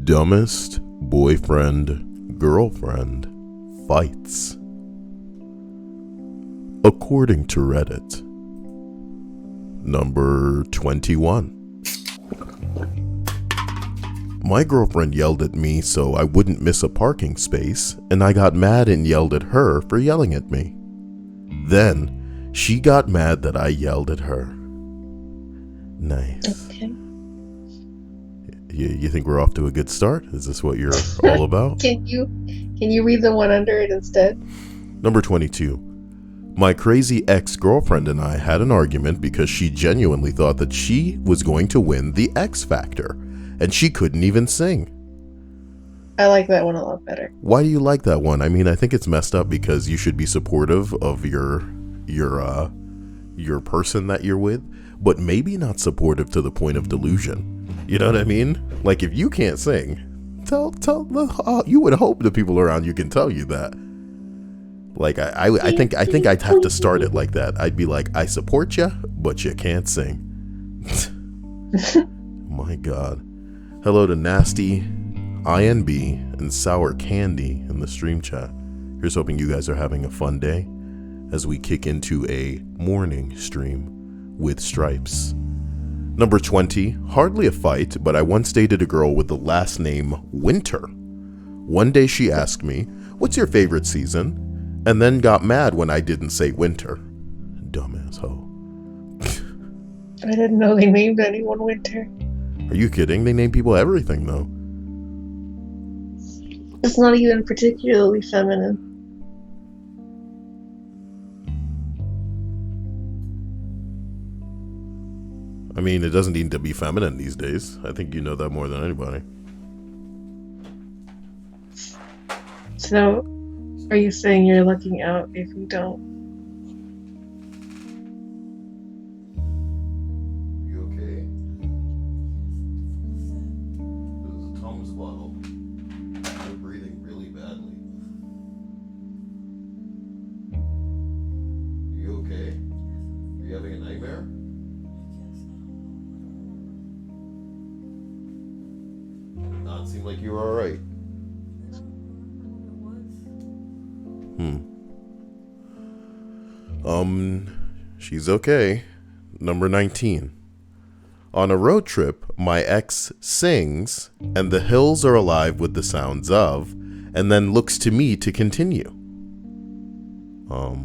Dumbest boyfriend girlfriend fights. According to Reddit. Number 21. My girlfriend yelled at me so I wouldn't miss a parking space, and I got mad and yelled at her for yelling at me. Then she got mad that I yelled at her. Nice. Okay. You think we're off to a good start? Is this what you're all about? Can you read the one under it instead? Number 22. My crazy ex-girlfriend and I had an argument because she genuinely thought that she was going to win the X Factor, and she couldn't even sing. I like that one a lot better. Why do you like that one? I mean, I think it's messed up because you should be supportive of your person that you're with, but maybe not supportive to the point of delusion. You know what I mean? Like, if you can't sing, you would hope the people around you can tell you that. Like, I think I'd have to start it like that. I'd be like, I support you, but you can't sing. My God. Hello to Nasty, INB, and Sour Candy in the stream chat. Here's hoping you guys are having a fun day as we kick into a morning stream with Stripes. Number 20, hardly a fight, but I once dated a girl with the last name Winter. One day she asked me, "What's your favorite season?" and then got mad when I didn't say winter. Dumbass hoe. I didn't know they named anyone Winter. Are you kidding? They name people everything, though. It's not even particularly feminine. I mean, it doesn't need to be feminine these days. I think you know that more than anybody. So, are you saying you're looking out if you don't? You okay? There's a Tums bottle. You're breathing really badly. Are you okay? Are you having a nightmare? Not seem like you were alright. She's okay. Number 19. On a road trip, my ex sings, and the hills are alive with the sounds of, and then looks to me to continue. I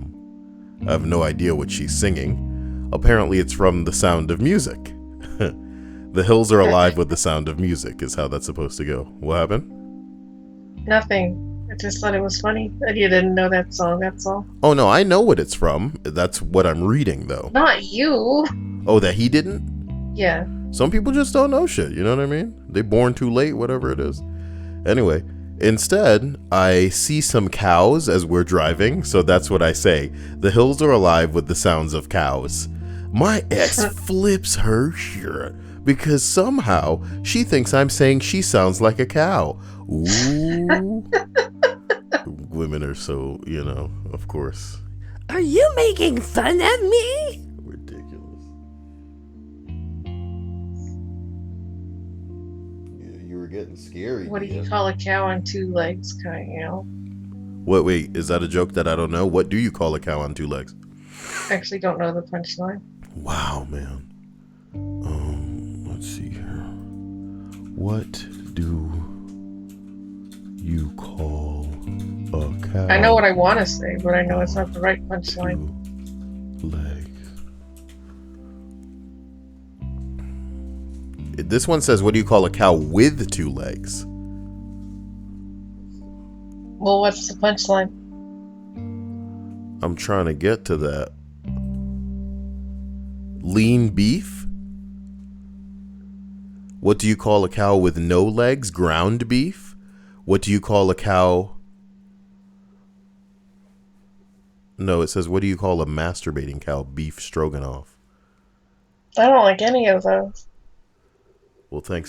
have no idea what she's singing. Apparently it's from The Sound of Music. The hills are alive with the sound of music is how that's supposed to go. What happened? Nothing. I just thought it was funny that you didn't know that song, that's all. Oh no, I know what it's from. That's what I'm reading though. Not you! Oh, that he didn't? Yeah. Some people just don't know shit, you know what I mean? They born too late, whatever it is. Anyway, instead, I see some cows as we're driving, so that's what I say. The hills are alive with the sounds of cows. My ex flips her shirt because somehow she thinks I'm saying she sounds like a cow. Ooh. Women are so, of course. Are you making fun of me? Ridiculous. Yeah, you were getting scary. What do you call a cow on two legs, Kyle? Wait, is that a joke that I don't know? What do you call a cow on two legs? I actually don't know the punchline. Wow, man. Let's see here. What do you call a cow? I know what I want to say, but I know it's not the right punchline. Two legs. This one says, what do you call a cow with two legs? Well, what's the punchline? I'm trying to get to that. Lean beef? What do you call a cow with no legs? Ground beef? What do you call a cow? No, it says, what do you call a masturbating cow? Beef stroganoff. I don't like any of those. Well, thank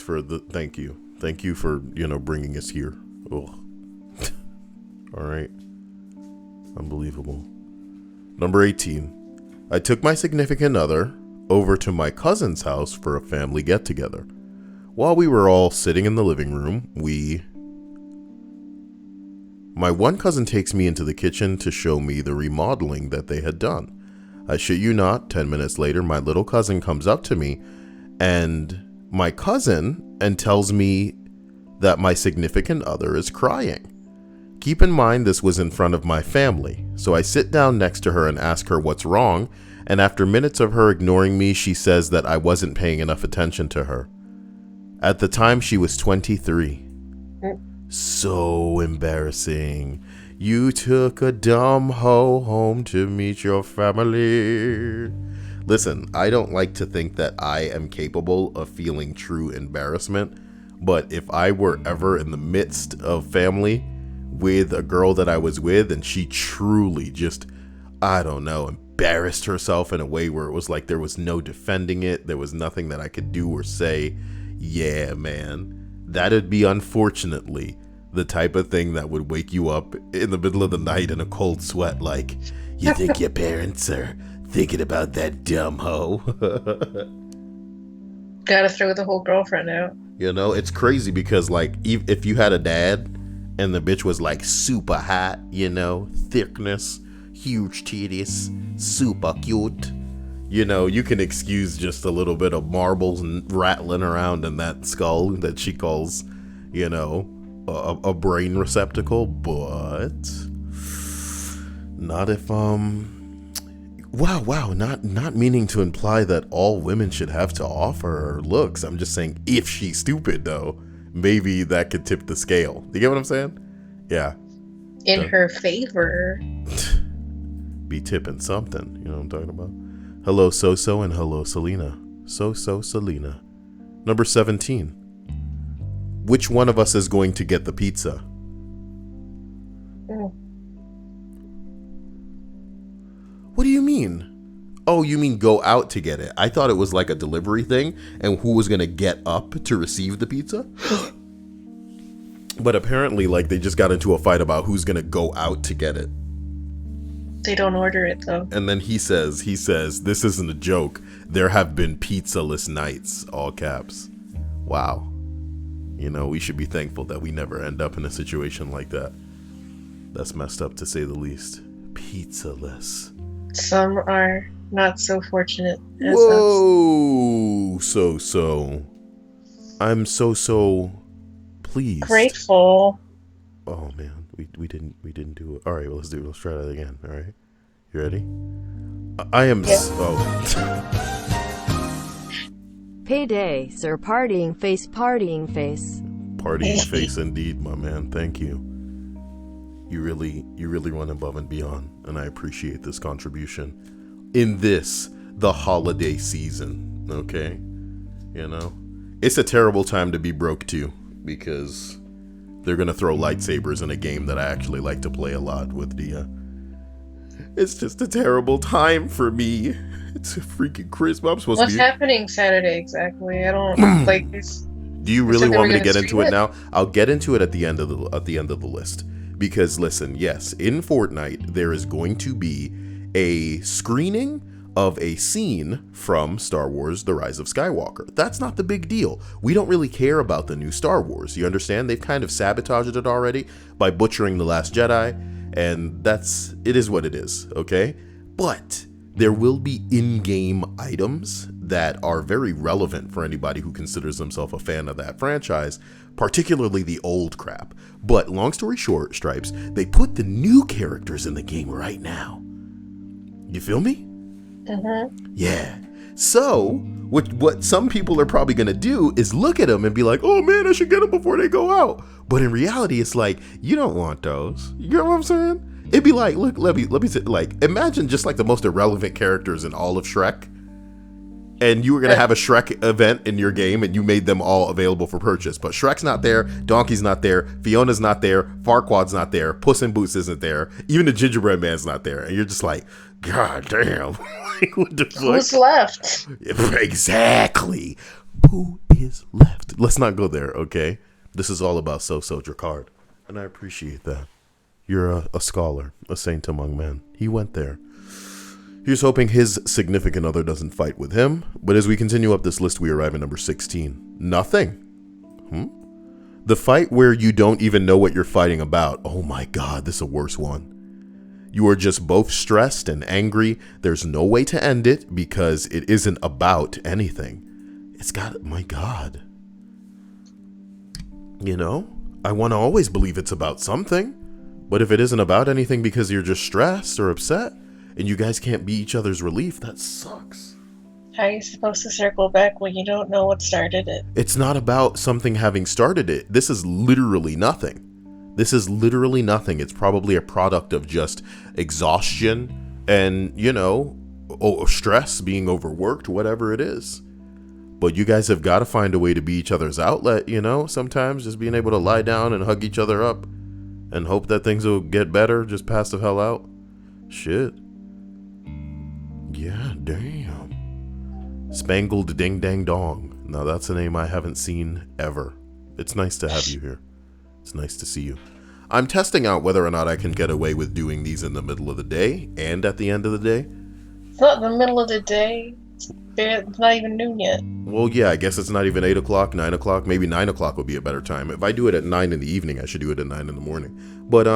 you. Thank you for, bringing us here. Ugh. All right. Unbelievable. Number 18. I took my significant other over to my cousin's house for a family get-together. While we were all sitting in the living room, my one cousin takes me into the kitchen to show me the remodeling that they had done. I shit you not, 10 minutes later, my little cousin comes up to me and tells me that my significant other is crying. Keep in mind this was in front of my family, so I sit down next to her and ask her what's wrong, and after minutes of her ignoring me, she says that I wasn't paying enough attention to her. At the time, she was 23. So embarrassing. You took a dumb hoe home to meet your family. Listen, I don't like to think that I am capable of feeling true embarrassment, but if I were ever in the midst of family with a girl that I was with and she truly just, I don't know, embarrassed herself in a way where it was like there was no defending it, there was nothing that I could do or say, yeah, man, that'd be unfortunately the type of thing that would wake you up in the middle of the night in a cold sweat like, you think your parents are thinking about that dumb hoe? Gotta throw the whole girlfriend out. You know, it's crazy because like if you had a dad and the bitch was like super hot, you know, thickness, huge titties, super cute, you know, you can excuse just a little bit of marbles and rattling around in that skull that she calls, you know, a brain receptacle, but not if not meaning to imply that all women should have to offer looks. I'm just saying if she's stupid though, maybe that could tip the scale. Do you get what I'm saying? Yeah. In her favor. Be tipping something, you know what I'm talking about? Hello So-So and hello Selena. So-So Selena. Number 17. Which one of us is going to get the pizza? What do you mean? Oh, you mean go out to get it? I thought it was like a delivery thing and who was going to get up to receive the pizza? But apparently, like, they just got into a fight about who's going to go out to get it. They don't order it, though. And then he says, this isn't a joke. There have been pizza-less nights, all caps. Wow. You know, we should be thankful that we never end up in a situation like that. That's messed up to say the least. Pizza-less. Some are not so fortunate as Whoa! So. I'm so pleased. Grateful. Oh man, we didn't do it. All right, well, let's try that again. All right, you ready? I am. Yeah. Payday, sir. Partying face. Partying face, indeed, my man. Thank you. You really run above and beyond, and I appreciate this contribution in the holiday season. Okay, you know, it's a terrible time to be broke too, because they're gonna throw lightsabers in a game that I actually like to play a lot with Dia. It's just a terrible time for me. It's a freaking Christmas. I'm supposed What's to be. happening Saturday exactly? I don't like this. Do you really want me to get into it stream now? I'll get into it at the end of the list. Because listen, yes, in Fortnite there is going to be a screening of a scene from Star Wars: The Rise of Skywalker. That's not the big deal. We don't really care about the new Star Wars. You understand? They've kind of sabotaged it already by butchering The Last Jedi, and it is what it is, okay? But there will be in-game items that are very relevant for anybody who considers themselves a fan of that franchise, particularly the old crap. But long story short, Stripes, they put the new characters in the game right now. You feel me? Yeah. So, what some people are probably going to do is look at them and be like, oh man, I should get them before they go out. But in reality, it's like, you don't want those. You know what I'm saying? It'd be like, look, let me say, like, imagine just like the most irrelevant characters in all of Shrek. And you were going to have a Shrek event in your game and you made them all available for purchase. But Shrek's not there, Donkey's not there, Fiona's not there, Farquaad's not there, Puss in Boots isn't there, even the Gingerbread Man's not there. And you're just like, God damn. Like, what the fuck? Who's left? Exactly. Who is left? Let's not go there, okay? This is all about So-So Dracard. And I appreciate that. You're a scholar, a saint among men. He went there. Here's hoping his significant other doesn't fight with him. But as we continue up this list, we arrive at number 16. Nothing. The fight where you don't even know what you're fighting about. Oh my God, this is a worse one. You are just both stressed and angry. There's no way to end it because it isn't about anything. It's got, my God. You know, I want to always believe it's about something. But if it isn't about anything because you're just stressed or upset and you guys can't be each other's relief, that sucks. How are you supposed to circle back when you don't know what started it? It's not about something having started it. This is literally nothing. This is literally nothing. It's probably a product of just exhaustion and, you know, stress, being overworked, whatever it is. But you guys have got to find a way to be each other's outlet, you know, sometimes just being able to lie down and hug each other up and hope that things will get better, just pass the hell out. Shit. Yeah, damn. Spangled Ding Dang Dong. Now that's a name I haven't seen ever. It's nice to have you here. It's nice to see you. I'm testing out whether or not I can get away with doing these in the middle of the day and at the end of the day. It's not the middle of the day. It's not even noon yet. Well, yeah, I guess it's not even 8 o'clock, 9 o'clock. Maybe 9 o'clock would be a better time. If I do it at 9 in the evening, I should do it at 9 in the morning. But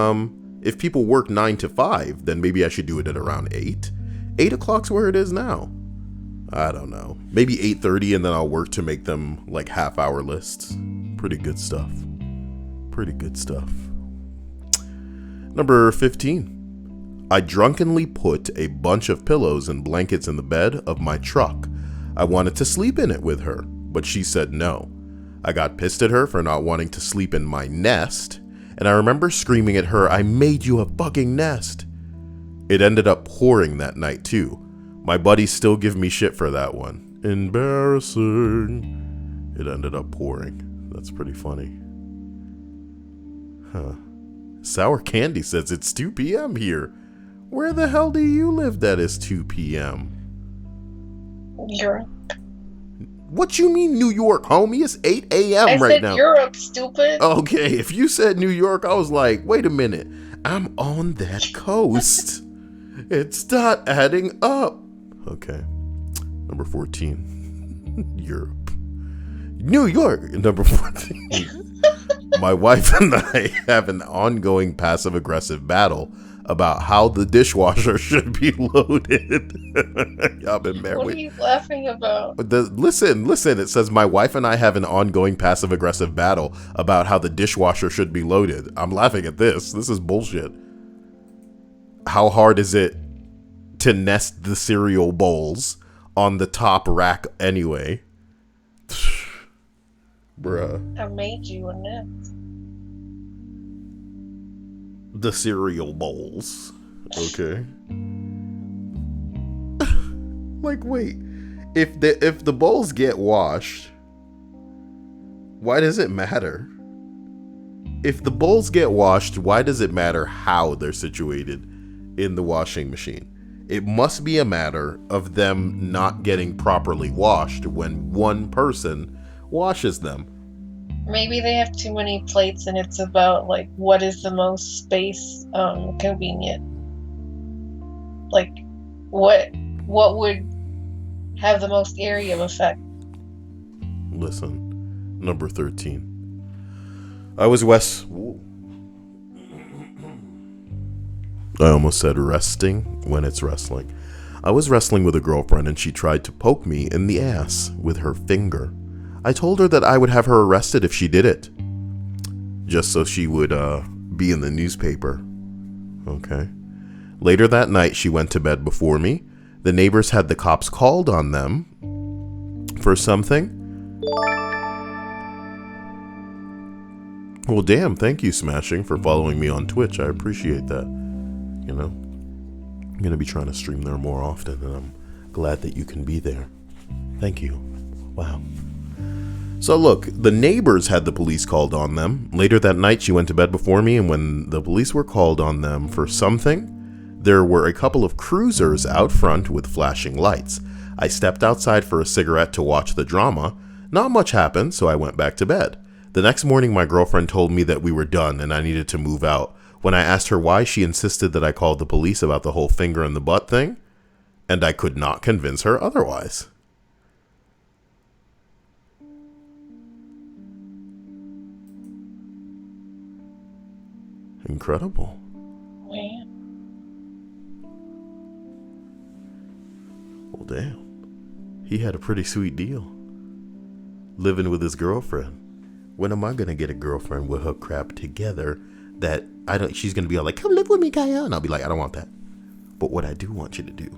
if people work 9 to 5, then maybe I should do it at around 8. 8 o'clock's where it is now. I don't know. Maybe 8:30, and then I'll work to make them like half-hour lists. Pretty good stuff. Pretty good stuff. Number 15. I drunkenly put a bunch of pillows and blankets in the bed of my truck. I wanted to sleep in it with her, but she said no. I got pissed at her for not wanting to sleep in my nest, and I remember screaming at her, "I made you a fucking nest." It ended up pouring that night too. My buddies still give me shit for that one. Embarrassing. It ended up pouring. That's pretty funny. Huh. Sour Candy says it's 2 p.m. here. Where the hell do you live that is 2 p.m.? Europe. What you mean New York, homie? It's 8 a.m. right now. I said Europe, stupid. Okay, if you said New York, I was like, wait a minute. I'm on that coast. It's not adding up. Okay. Number 14. Europe. New York. Number 14. My wife and I have an ongoing passive-aggressive battle about how the dishwasher should be loaded. Y'all been married. What are you laughing about? Listen. It says my wife and I have an ongoing passive-aggressive battle about how the dishwasher should be loaded. I'm laughing at this. This is bullshit. How hard is it to nest the cereal bowls on the top rack anyway? Bruh. I made you a nest. The cereal bowls. Okay. Like, wait. If the bowls get washed, why does it matter? If the bowls get washed, why does it matter how they're situated in the washing machine? It must be a matter of them not getting properly washed when one person washes them. Maybe they have too many plates and it's about like what is the most space convenient. Like what would have the most area of effect. Listen, number 13. I almost said resting when it's wrestling. I was wrestling with a girlfriend and she tried to poke me in the ass with her finger. I told her that I would have her arrested if she did it. Just so she would be in the newspaper. Okay. Later that night, she went to bed before me. The neighbors had the cops called on them for something. Well, damn, thank you, Smashing, for following me on Twitch. I appreciate that. You know, I'm going to be trying to stream there more often, and I'm glad that you can be there. Thank you. Wow. So look, the neighbors had the police called on them. Later that night, she went to bed before me, and when the police were called on them for something, there were a couple of cruisers out front with flashing lights. I stepped outside for a cigarette to watch the drama. Not much happened, so I went back to bed. The next morning, my girlfriend told me that we were done and I needed to move out. When I asked her why, she insisted that I called the police about the whole finger in the butt thing, and I could not convince her otherwise. Incredible. Yeah. Well, damn. He had a pretty sweet deal. Living with his girlfriend. When am I gonna get a girlfriend with her crap together that she's gonna be all like, come live with me, Kyle? And I'll be like, I don't want that. But what I do want you to do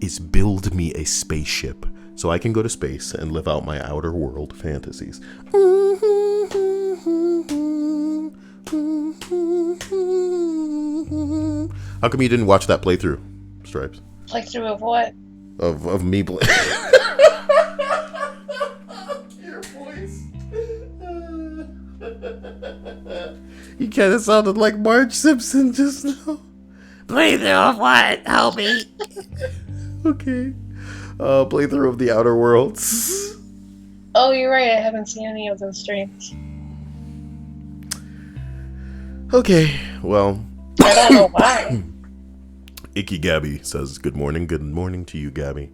is build me a spaceship so I can go to space and live out my outer world fantasies. How come you didn't watch that playthrough, Stripes? Playthrough of what? Of me playing. Your voice. You kind of sounded like Marge Simpson just now. Playthrough of what? Help me. Okay. Playthrough of the Outer Worlds. Oh, you're right. I haven't seen any of those streams. Okay, well. I don't know why. Icky Gabby says, good morning to you, Gabby.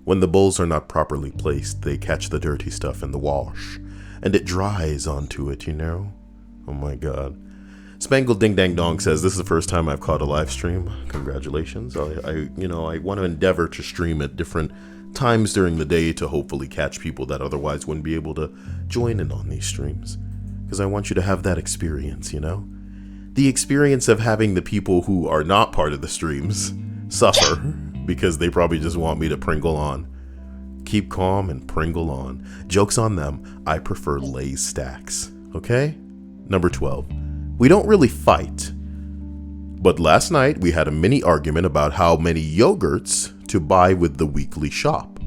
When the bowls are not properly placed, they catch the dirty stuff in the wash, and it dries onto it, you know? Oh my god. Spangled Ding Dang Dong says, this is the first time I've caught a live stream. Congratulations. I want to endeavor to stream at different times during the day to hopefully catch people that otherwise wouldn't be able to join in on these streams. Because I want you to have that experience, you know? The experience of having the people who are not part of the streams suffer because they probably just want me to pringle on. Keep calm and pringle on. Joke's on them. I prefer Lay's stacks. Okay? Number 12. We don't really fight. But last night we had a mini argument about how many yogurts to buy with the weekly shop.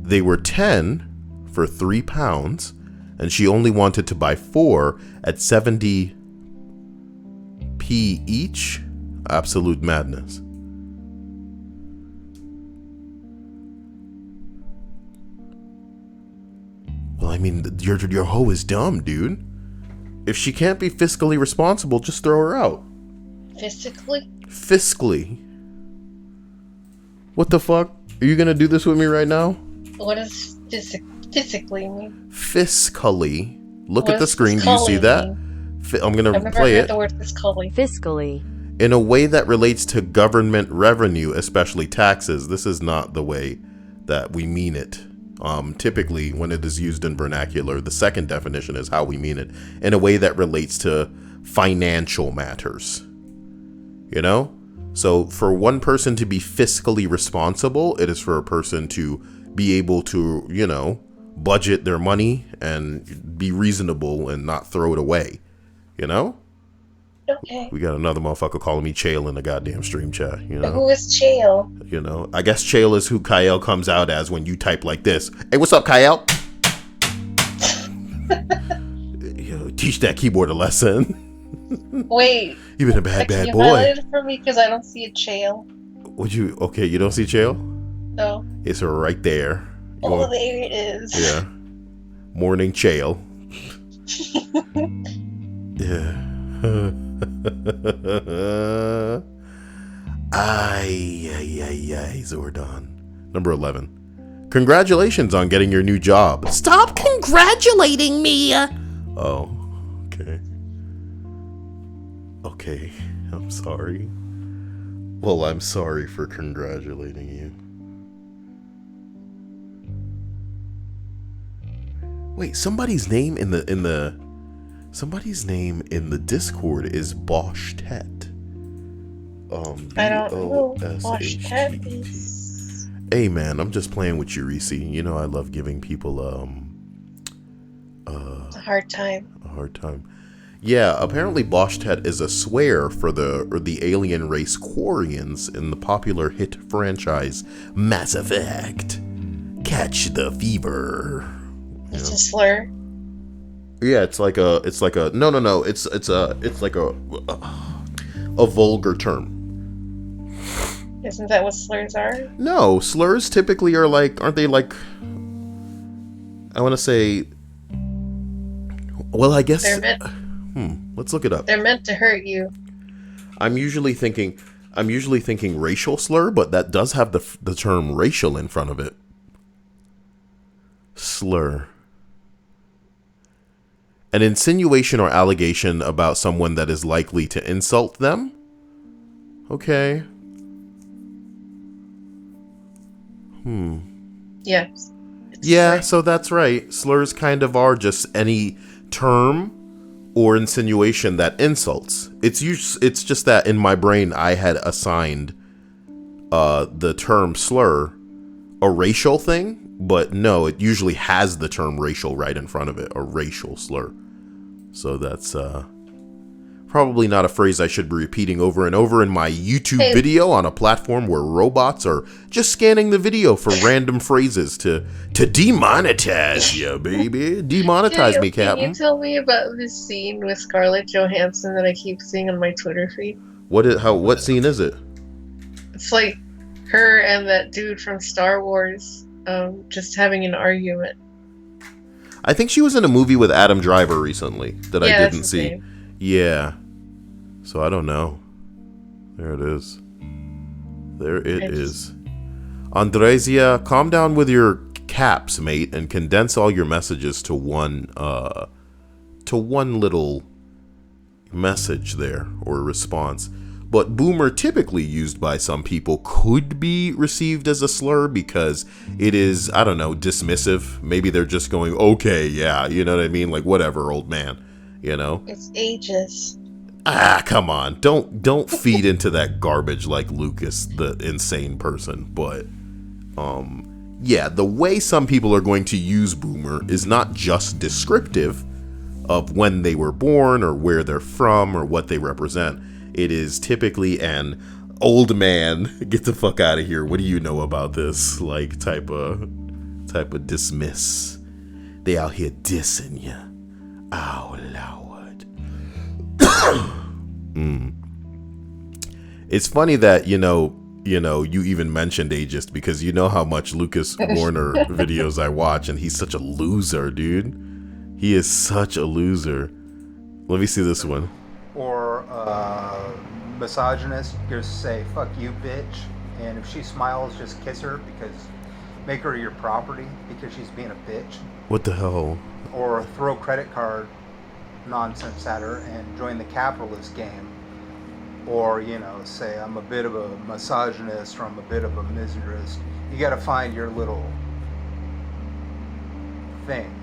They were 10 for £3, and she only wanted to buy 4 at 70p each. Absolute madness. Well, I mean, your hoe is dumb, dude. If she can't be fiscally responsible, just throw her out. Physically? Fiscally. What the fuck? Are you gonna do this with me right now? What does physically mean? Fiscally. Look What at the does screen. Do you see fiscally that? mean? I'm gonna I've never play heard it. the word fiscally. Fiscally. In a way that relates to government revenue, especially taxes. This is not the way that we mean it. Typically, when it is used in vernacular, the second definition is how we mean it. In a way that relates to financial matters. You know? So for one person to be fiscally responsible, it is for a person to be able to, you know, budget their money and be reasonable and not throw it away. You know? Okay. We got another motherfucker calling me Chael in the goddamn stream chat, you know? Who is Chael? You know, I guess Chael is who Kyle comes out as when you type like this. Hey, what's up, Kyle? Yo, teach that keyboard a lesson. Wait. You've been a bad Can you boy. highlight it for me? Because I don't see a Chael. Would you? Okay, you don't see Chael? No. It's right there. You Oh, want- there it is. Yeah. Morning Chael. Yeah. Ay, Zordon. Number 11. Congratulations on getting your new job. Stop congratulating me. Oh, okay. Okay, I'm sorry. Well, I'm sorry for congratulating you. Wait, somebody's name in the Discord is Bosch Tet. I don't know who Bosch Tet B-O-S-H-T-T. is. Hey man, I'm just playing with you, Reese. You know I love giving people A hard time. a hard time. Yeah, apparently Bosch Tet is a swear for the alien race Quarians in the popular hit franchise Mass Effect. Catch the fever. It's a slur. Yeah, it's like a no. It's like a vulgar term. Isn't that what slurs are? No, slurs typically are like, aren't they like? I want to say. Well, I guess. They're meant. Let's look it up. They're meant to hurt you. I'm usually thinking racial slur, but that does have the term racial in front of it. Slur. An insinuation or allegation about someone that is likely to insult them. Okay. Yes. Yeah, Right. so that's right. Slurs kind of are just any term or insinuation that insults. It's just that in my brain I had assigned the term slur a racial thing, but no, it usually has the term racial right in front of it, a racial slur. So that's probably not a phrase I should be repeating over and over in my YouTube video on a platform where robots are just scanning the video for random phrases to demonetize you, baby. Demonetize me, Can you Captain. tell me about this scene with Scarlett Johansson that I keep seeing on my Twitter feed? What scene is it? It's like her and that dude from Star Wars just having an argument. I think she was in a movie with Adam Driver recently that I didn't that's see. name. Yeah. So I don't know. There it is. There it is. Andresia, calm down with your caps, mate, and condense all your messages to one little message there, or response. But boomer, typically used by some people, could be received as a slur because it is, I don't know, dismissive. Maybe they're just going, okay, yeah, you know what I mean? Like, whatever, old man, you know? It's ages. Ah, come on. Don't feed into that garbage like Lucas, the insane person. But, yeah, the way some people are going to use boomer is not just descriptive of when they were born or where they're from or what they represent. It is typically an old man, get the fuck out of here, what do you know about this, like type of dismiss. They out here dissing ya. Oh Lord. It's funny that you even mentioned ageist, because you know how much Lucas Warner videos I watch, and he's such a loser, dude. He is such a loser. Let me see this one. Or misogynist, just say fuck you bitch, and if she smiles just kiss her, because make her your property because she's being a bitch. What the hell? Or throw credit card nonsense at her and join the capitalist game. Or say I'm a bit of a misogynist or I'm a bit of a misandrist. You got to find your little thing.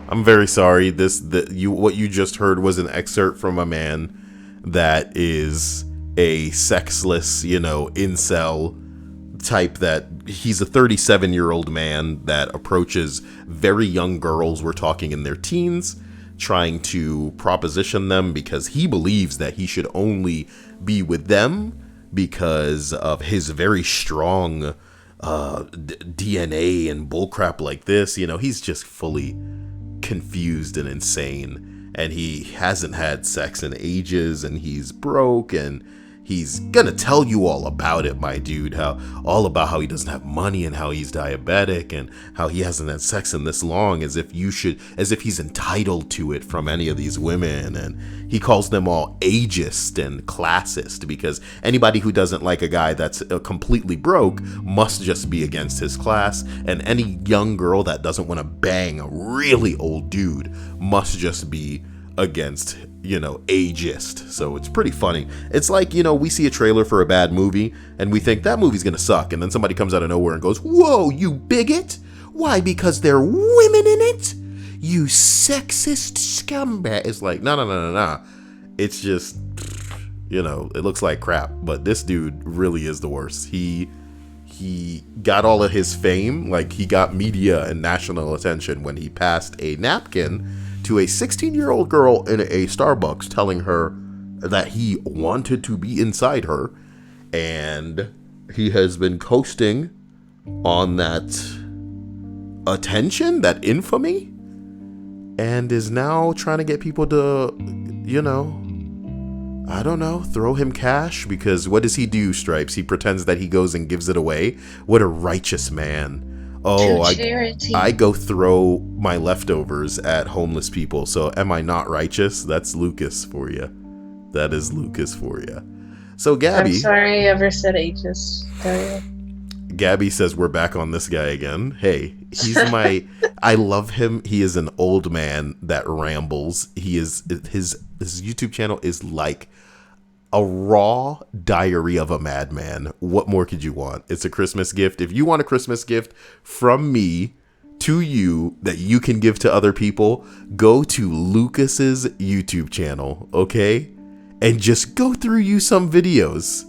I'm very sorry. What you just heard was an excerpt from a man that is a sexless, incel type, that he's a 37-year-old man that approaches very young girls. We're talking in their teens, trying to proposition them because he believes that he should only be with them because of his very strong DNA and bullcrap like this. He's just fully confused and insane, and he hasn't had sex in ages, and he's broke, and he's gonna tell you all about it, my dude, all about how he doesn't have money and how he's diabetic and how he hasn't had sex in this long, as if he's entitled to it from any of these women. And he calls them all ageist and classist, because anybody who doesn't like a guy that's completely broke must just be against his class, and any young girl that doesn't want to bang a really old dude must just be against ageist. So it's pretty funny. It's like, we see a trailer for a bad movie and we think that movie's gonna suck, and then somebody comes out of nowhere and goes, whoa, you bigot, why? Because there are women in it, you sexist scumbag. It's like, no, it's just, it looks like crap. But this dude really is the worst. He got all of his fame, like he got media and national attention when he passed a napkin to a 16-year-old girl in a Starbucks, telling her that he wanted to be inside her. And he has been coasting on that attention, that infamy, and is now trying to get people to, I don't know, throw him cash. Because what does he do, Stripes? He pretends that he goes and gives it away. What a righteous man. Oh, I go throw my leftovers at homeless people. So am I not righteous? That's Lucas for you. That is Lucas for you. So Gabby, I'm sorry I ever said ages. Gabby says we're back on this guy again. Hey, He's my, I love him. He is an old man that rambles. He is, his YouTube channel is like a raw diary of a madman. What more could you want? It's a Christmas gift. If you want a Christmas gift from me to you that you can give to other people, go to Lucas's YouTube channel, okay? And just go through you some videos.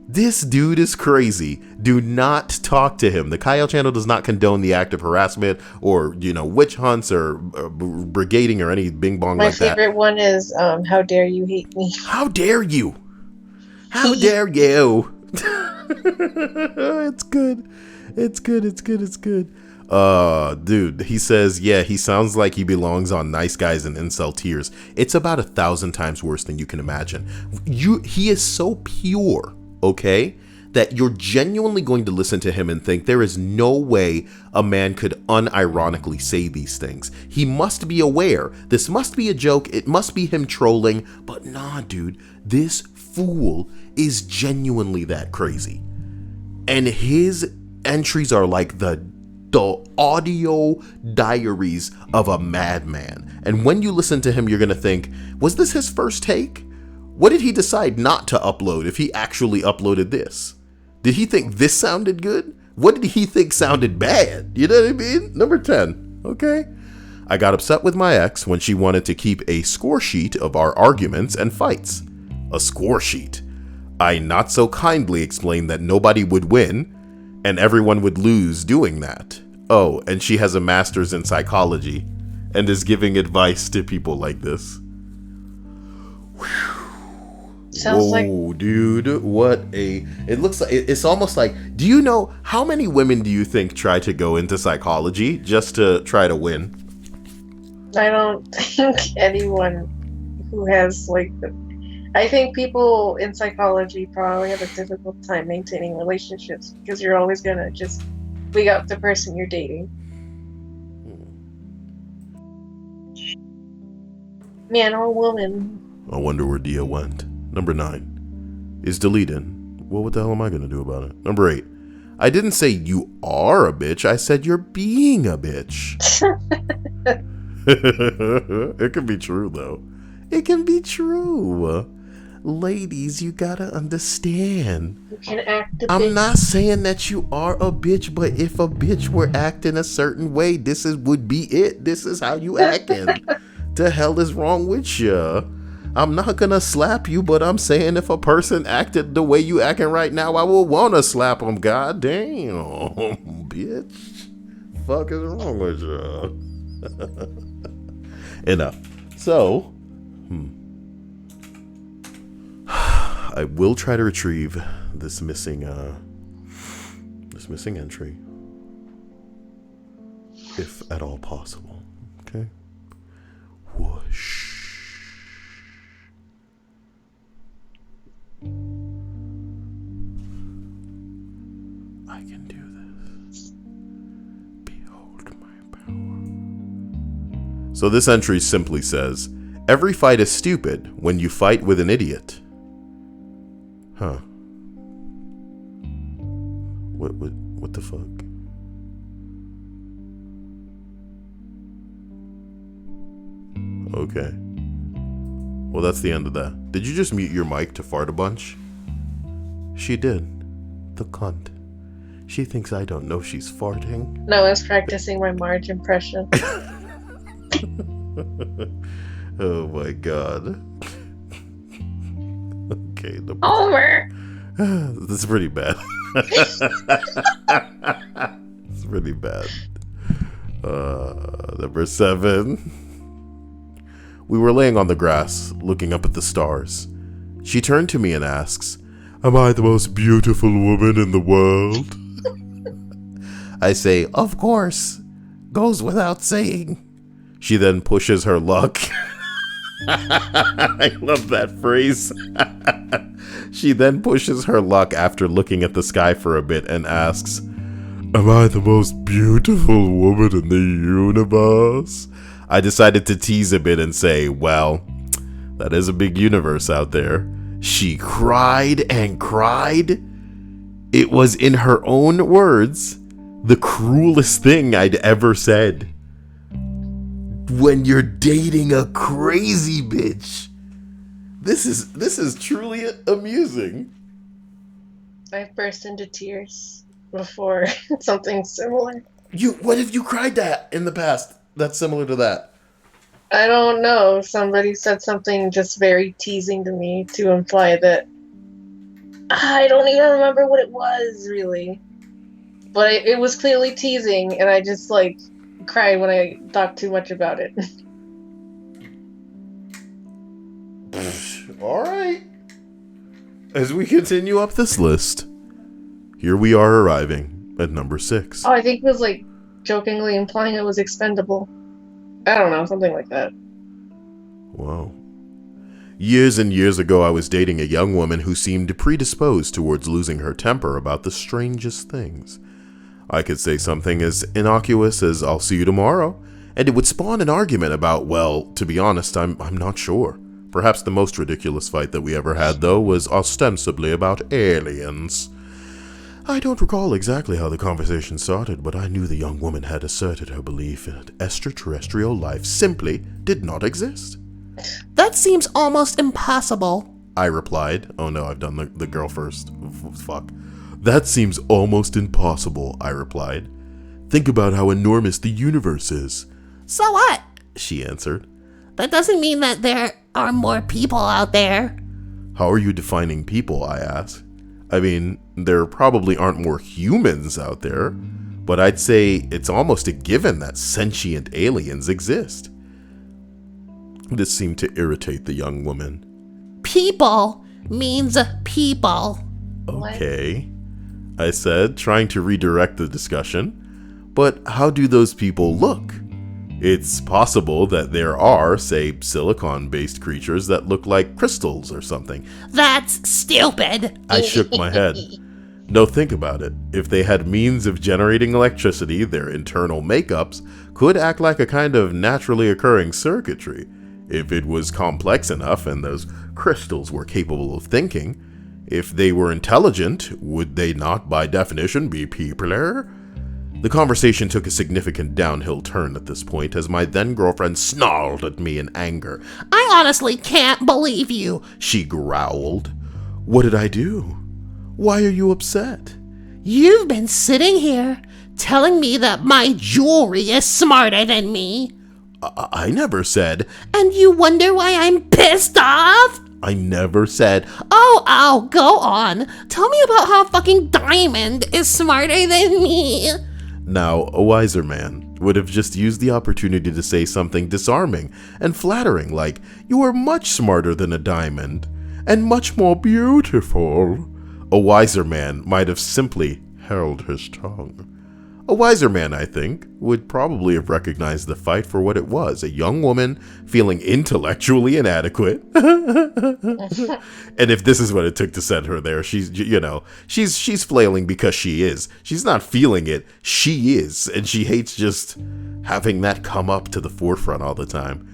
This dude is crazy. Do not talk to him. The Kyle channel does not condone the act of harassment or, witch hunts or brigading or any bing bong like that. My favorite one is, how dare you hate me? How dare you? How dare you? It's good. It's good. Dude, he says, yeah, he sounds like he belongs on Nice Guys and Incel Tears. It's about 1,000 times worse than you can imagine. He is so pure, okay, that you're genuinely going to listen to him and think there is no way a man could unironically say these things. He must be aware. This must be a joke. It must be him trolling. But nah, dude, this fool is genuinely that crazy. And his entries are like the audio diaries of a madman. And when you listen to him, you're going to think, was this his first take? What did he decide not to upload if he actually uploaded this? Did he think this sounded good? What did he think sounded bad? You know what I mean? Number 10. Okay. I got upset with my ex when she wanted to keep a score sheet of our arguments and fights. A score sheet. I not so kindly explained that nobody would win and everyone would lose doing that. Oh, and she has a master's in psychology and is giving advice to people like this. Sounds like, dude, what it looks like. It's almost like, do you know how many women do you think try to go into psychology just to try to win? I don't think anyone who has I think people in psychology probably have a difficult time maintaining relationships because you're always gonna just wig out the person you're dating. Man or woman. I wonder where Dia went. Number 9 is deleted. Well, what the hell am I gonna do about it? Number 8. I didn't say you are a bitch. I said you're being a bitch. It can be true though. It can be true. Ladies, you gotta understand. You can act a I'm bitch. not saying that you are a bitch, but if a bitch were acting a certain way, this would be it. This is how you acting. The hell is wrong with you? I'm not gonna slap you, but I'm saying if a person acted the way you acting right now, I will wanna slap them. God damn, bitch. Fuck is wrong with you? Enough. So, I will try to retrieve this missing entry, if at all possible. Okay. Whoosh. I can do this. Behold my power. So this entry simply says, every fight is stupid when you fight with an idiot. Huh. What the fuck? Okay. Well, that's the end of that. Did you just mute your mic to fart a bunch? She did. The cunt. She thinks I don't know she's farting. No, I was practicing my Marge impression. Oh my god. Okay. Homer! This is pretty bad. It's pretty bad. Number 7. We were laying on the grass, looking up at the stars. She turned to me and asks, "Am I the most beautiful woman in the world?" I say, "Of course. Goes without saying." She then pushes her luck. I love that phrase. She then pushes her luck after looking at the sky for a bit and asks, "Am I the most beautiful woman in the universe?" I decided to tease a bit and say, "Well, that is a big universe out there." She cried and cried. It was, in her own words, the cruelest thing I'd ever said. When you're dating a crazy bitch. This is truly amusing. I burst into tears before something similar. What if you cried that in the past that's similar to that? I don't know. Somebody said something just very teasing to me to imply that I don't even remember what it was really, but it was clearly teasing, and I just like cried when I thought too much about it. All right. As we continue up this list, here we are arriving at number 6. Oh, I think it was like jokingly implying it was expendable. I don't know, something like that. Wow. Years and years ago, I was dating a young woman who seemed predisposed towards losing her temper about the strangest things. I could say something as innocuous as "I'll see you tomorrow," and it would spawn an argument about, well, to be honest, I'm not sure. Perhaps the most ridiculous fight that we ever had, though, was ostensibly about aliens. I don't recall exactly how the conversation started, but I knew the young woman had asserted her belief that extraterrestrial life simply did not exist. "That seems almost impossible," I replied. Oh no, I've done the girl first. Fuck. "That seems almost impossible," I replied. "Think about how enormous the universe is." "So what?" she answered. "That doesn't mean that there are more people out there." "How are you defining people?" I asked. "I mean, there probably aren't more humans out there, but I'd say it's almost a given that sentient aliens exist." This seemed to irritate the young woman. "People means people." "Okay," I said, trying to redirect the discussion. "But how do those people look? It's possible that there are, say, silicon-based creatures that look like crystals or something." "That's stupid." I shook my head. "No, think about it. If they had means of generating electricity, their internal makeups could act like a kind of naturally occurring circuitry. If it was complex enough and those crystals were capable of thinking, if they were intelligent, would they not by definition be peopler?" The conversation took a significant downhill turn at this point as my then-girlfriend snarled at me in anger. "I honestly can't believe you," she growled. "What did I do? Why are you upset?" "You've been sitting here telling me that my jewelry is smarter than me." I never said." "And you wonder why I'm pissed off?" "I never said." Oh, go on. Tell me about how fucking Diamond is smarter than me." Now, a wiser man would have just used the opportunity to say something disarming and flattering like, "You are much smarter than a diamond, and much more beautiful." A wiser man might have simply held his tongue. A wiser man, I think, would probably have recognized the fight for what it was, a young woman feeling intellectually inadequate. And if this is what it took to send her there, she's flailing because she is. She's not feeling it, she is, and she hates just having that come up to the forefront all the time.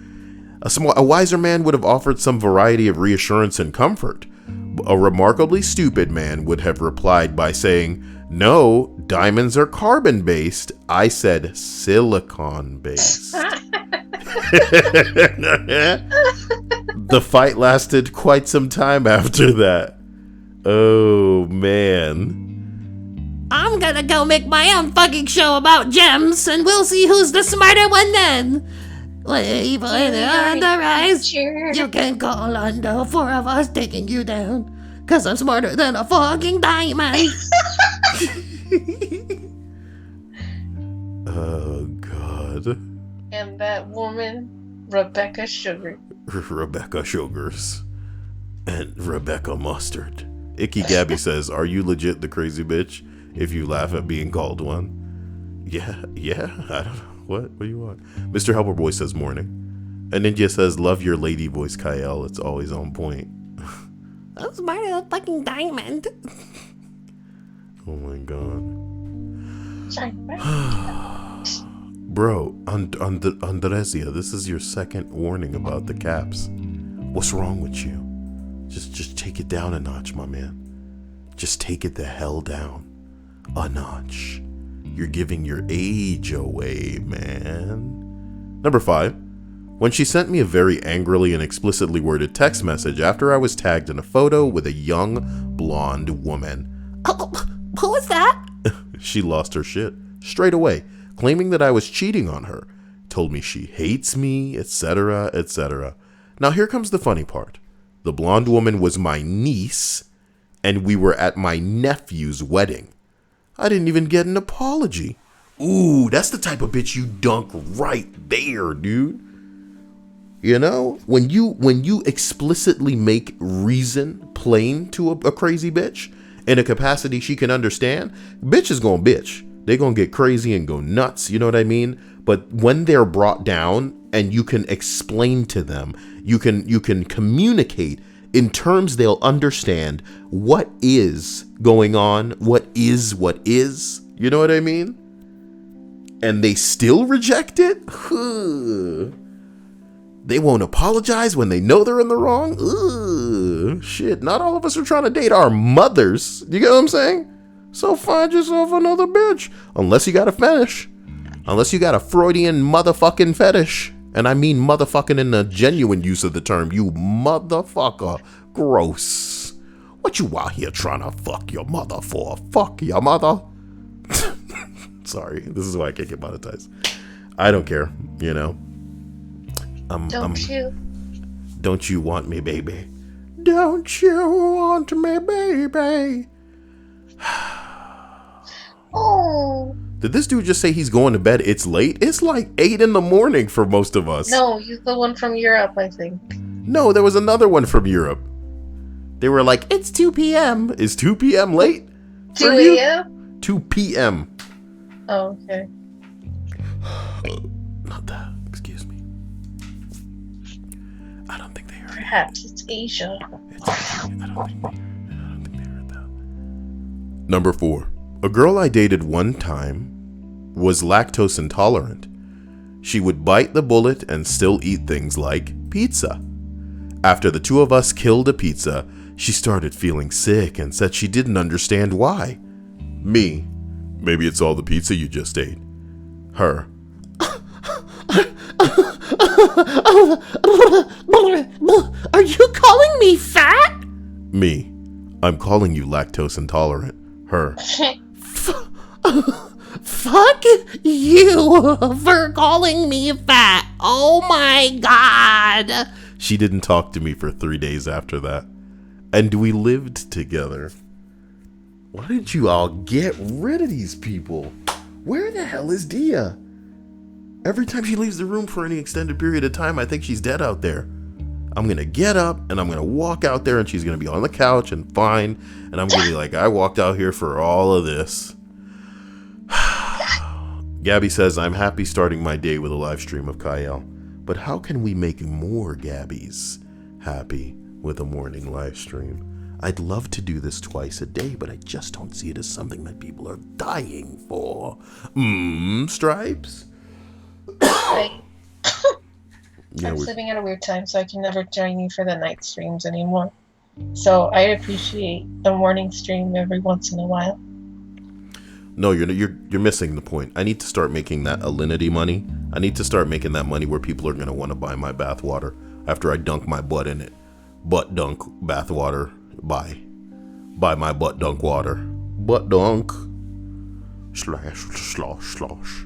A wiser man would have offered some variety of reassurance and comfort. A remarkably stupid man would have replied by saying, "No, diamonds are carbon-based. I said silicon-based." The fight lasted quite some time after that. Oh, man. "I'm gonna go make my own fucking show about gems, and we'll see who's the smarter one then. Evil on the rise. You can call on the 4 of us taking you down, 'cause I'm smarter than a fucking diamond." Oh, God. And that woman, Rebecca Sugar. Rebecca Sugars. And Rebecca Mustard. Icky Gabby says, "Are you legit the crazy bitch if you laugh at being called one?" Yeah, I don't know. What do you want? Mr. Helperboy says morning. And Ninja says, "Love your lady voice, Kyle. It's always on point." I'm smarter than a fucking diamond. Oh my God. Bro, Andresia, this is your second warning about the caps. What's wrong with you? Just take it down a notch, my man. Just take it the hell down. A notch. You're giving your age away, man. Number 5. When she sent me a very angrily and explicitly worded text message after I was tagged in a photo with a young blonde woman. Oh, who was that? She lost her shit straight away, claiming that I was cheating on her. Told me she hates me, etc., etc. Now here comes the funny part. The blonde woman was my niece, and we were at my nephew's wedding. I didn't even get an apology. Ooh, that's the type of bitch you dunk right there, dude. You know, when you explicitly make reason plain to a crazy bitch in a capacity she can understand, bitch is gonna bitch. They're gonna get crazy and go nuts, you know what I mean? But when they're brought down and you can explain to them, you can communicate in terms they'll understand what is going on, what is, you know what I mean? And they still reject it? They won't apologize when they know they're in the wrong? Ugh, shit, not all of us are trying to date our mothers. You get what I'm saying? So find yourself another bitch. Unless you got a fetish. Unless you got a Freudian motherfucking fetish. And I mean motherfucking in the genuine use of the term. You motherfucker. Gross. What you out here trying to fuck your mother for? Fuck your mother? Sorry, this is why I can't get monetized. I don't care, you know. Don't you want me, baby? Don't you want me, baby? Oh. Did this dude just say he's going to bed? It's late? It's like 8 a.m. for most of us. No, he's the one from Europe, I think. No, there was another one from Europe. They were like, it's 2 p.m. Is 2 p.m. late? 2 a.m.? 2 p.m. Oh, okay. Not that. Excuse me. I don't think they heard Perhaps it's Asia. I don't think they heard that. Number 4. A girl I dated one time was lactose intolerant. She would bite the bullet and still eat things like pizza. After the two of us killed a pizza, she started feeling sick and said she didn't understand why. Me. Maybe it's all the pizza you just ate. Her. Are you calling me fat? Me. I'm calling you lactose intolerant. Her. Fuck you for calling me fat. Oh my god. She didn't talk to me for 3 days after that. And we lived together. Why didn't you all get rid of these people? Where the hell is Dia? Every time she leaves the room for any extended period of time, I think she's dead out there. I'm going to get up and I'm going to walk out there and she's going to be on the couch and fine. And I'm going to be like, I walked out here for all of this. Gabby says, I'm happy starting my day with a live stream of Kyle. But how can we make more Gabbies happy with a morning live stream? I'd love to do this twice a day, but I just don't see it as something that people are dying for. Stripes? I'm Yeah, living at a weird time, so I can never join you for the night streams anymore. So I appreciate the morning stream every once in a while. No, you're missing the point. I need to start making that alinity money. I need to start making that money where people are going to want to buy my bath water after I dunk my butt in it. Butt dunk bath water. Buy my butt dunk water. Butt dunk. Slosh.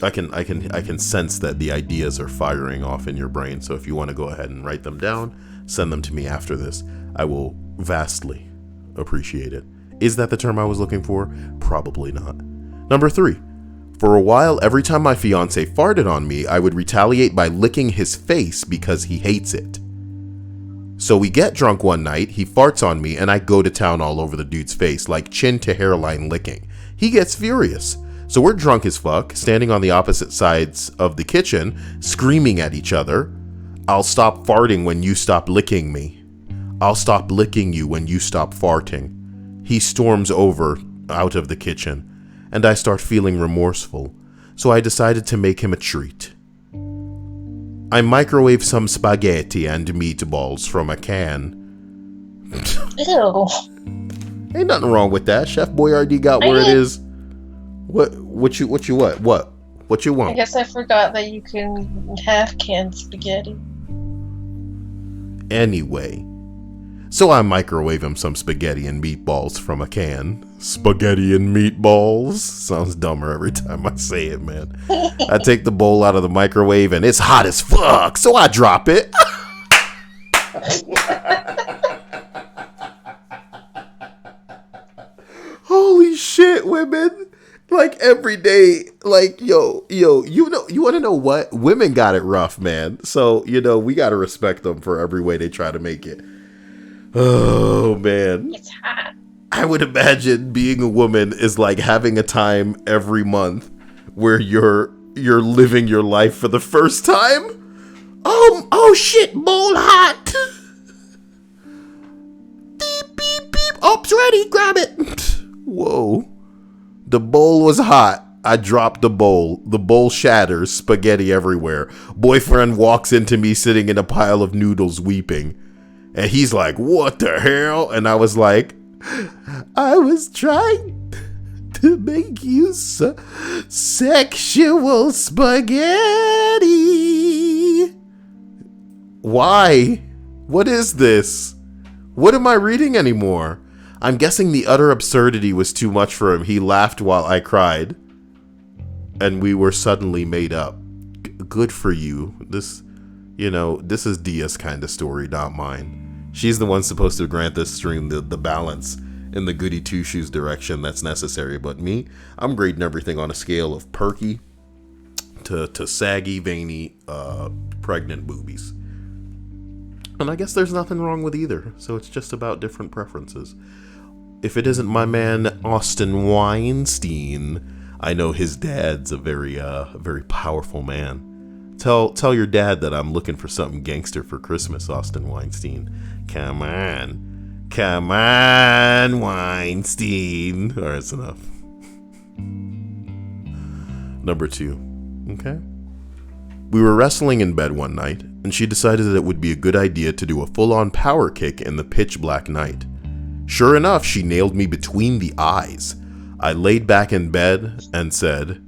I can sense that the ideas are firing off in your brain. So if you want to go ahead and write them down, send them to me after this. I will vastly appreciate it. Is that the term I was looking for? Probably not. Number 3. For a while, every time my fiance farted on me, I would retaliate by licking his face because he hates it. So we get drunk one night, he farts on me, and I go to town all over the dude's face, like chin to hairline licking. He gets furious. So we're drunk as fuck, standing on the opposite sides of the kitchen, screaming at each other. I'll stop farting when you stop licking me. I'll stop licking you when you stop farting. He storms over out of the kitchen, and I start feeling remorseful, so I decided to make him a treat. I microwave some spaghetti and meatballs from a can. Ew. Ain't nothing wrong with that. Chef Boyardee got where it is. What you want? What you want? I guess I forgot that you can have canned spaghetti. Anyway, so I microwave him some spaghetti and meatballs from a can. Spaghetti and meatballs sounds dumber every time I say it, man. I take the bowl out of the microwave and it's hot as fuck, so I drop it. Holy shit, women. Like every day, like, yo, you want to know what? Women got it rough, man. So, we got to respect them for every way they try to make it. Oh, man. It's hot. I would imagine being a woman is like having a time every month where you're living your life for the first time. Oh shit, bowl hot. Beep, beep, beep. Oops, ready, grab it. Whoa. The bowl was hot. I dropped the bowl. The bowl shatters, spaghetti everywhere. Boyfriend walks into me sitting in a pile of noodles weeping. And he's like, what the hell? And I was like, I was trying to make you sexual spaghetti. Why? What is this? What am I reading anymore? I'm guessing the utter absurdity was too much for him. He laughed while I cried. And we were suddenly made up. Good for you. This is Dia's kind of story, not mine. She's the one supposed to grant this stream the balance in the goody two-shoes direction that's necessary. But me, I'm grading everything on a scale of perky to saggy, veiny, pregnant boobies. And I guess there's nothing wrong with either. So it's just about different preferences. If it isn't my man Austin Weinstein, I know his dad's a very powerful man. Tell your dad that I'm looking for something gangster for Christmas, Austin Weinstein. Come on, Weinstein. All right, that's enough. Number 2. Okay. We were wrestling in bed one night, and she decided that it would be a good idea to do a full-on power kick in the pitch black night. Sure enough, she nailed me between the eyes. I laid back in bed and said,